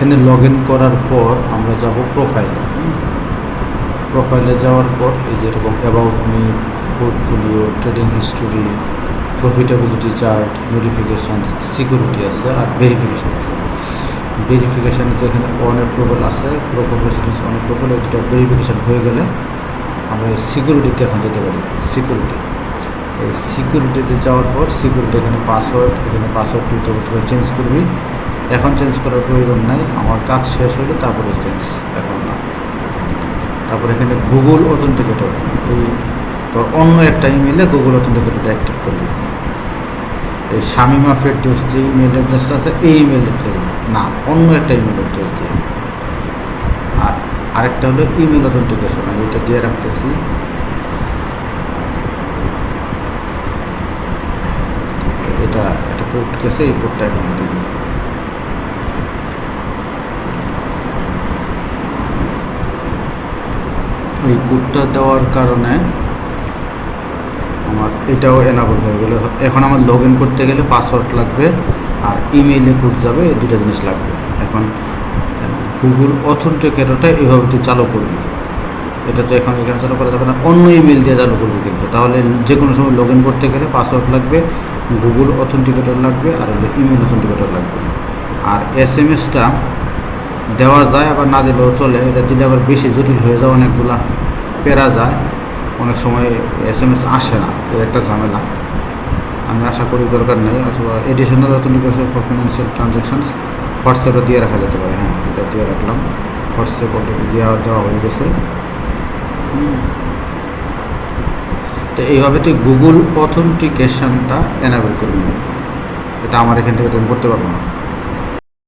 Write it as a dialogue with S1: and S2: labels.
S1: এখানে log in করার পর আমরা যাব প্রোফাইলে। প্রোফাইলে যাওয়ার পর এই যে এরকম about me, portfolio, trading history, profitability chart, notification, security আছে আর ভেরিফিকেশান আছে। ভেরিফিকেশানে তো এখানে অন অ্যাপ্রুভাল আছে, প্রোফেশনালস অন অ্যাপ্রুভাল, এই দুটো ভেরিফিকেশান হয়ে গেলে আমরা সিকিউরিটিতে এখন যেতে পারি। সিকিউরিটি, এই সিকিউরিটিতে যাওয়ার পর সিকিউরিটি এখানে পাসওয়ার্ড তুই তো চেঞ্জ করবি। এখন চেঞ্জ করার প্রয়োজন নাই, আমার কাজ শেষ হলে তারপরে চেঞ্জ, এখন না। তারপর এখানে গুগল অথেন্টিকেটর, এই তোর অন্য একটা ইমেলে গুগল অথেন্টিকেটরটা অ্যাক্টিভ করবি। এই শামিমা ফেরদৌস যে ইমেল অ্যাড্রেসটা আছে এই ইমেল অ্যাড্রেস না, অন্য একটা ইমেল অ্যাড্রেস দিয়ে। আর আরেকটা হলো ইমেল অথেন্টিকেশন, আমি এটা দিয়ে রাখতেছি। এটা কোড গেছে, এই কোডটা এখন দিবি। এই কোডটা দেওয়ার কারণে আমার এটাও এনাবল হয়ে গেল। এখন আমার লগ ইন করতে গেলে পাসওয়ার্ড লাগবে আর ইমেইলে কোড যাবে, এই দুটো জিনিস লাগবে। এখন গুগল অথেন্টিকেটরটা এইভাবে তুই চালু করবি। এটা তো এখন এখানে চালু করা যাবে না, অন্য ইমেল দিয়ে চালু করবি কিন্তু। তাহলে যে কোনো সময় লগ ইন করতে গেলে পাসওয়ার্ড লাগবে, গুগল অথেন্টিকেটর লাগবে আর ইমেল অথেন্টিকেটর লাগবে। আর SMS-টা দেওয়া যায় আবার না দিলেও চলে, এটা দিলে আবার বেশি জটিল হয়ে যায়, অনেকগুলা পেরা যায়, অনেক সময় SMS আসে না, এই একটা ঝামেলা। আমি আশা করি দরকার নেই। অথবা এডিশনাল অথেন্টিকেশন ফর ফিনান্সিয়াল ট্রানজ্যাকশানস হোয়াটসঅ্যাপে দিয়ে রাখা যেতে পারে। হ্যাঁ, এটা দিয়ে রাখলাম, হোয়াটসঅ্যাপ অলরেডি দেওয়া হয়ে গেছে। তো এইভাবে তুই গুগল অথেন্টিকেশনটা এনাবেল করবি। এটা আমার এখান থেকে তুমি করতে পারবো না।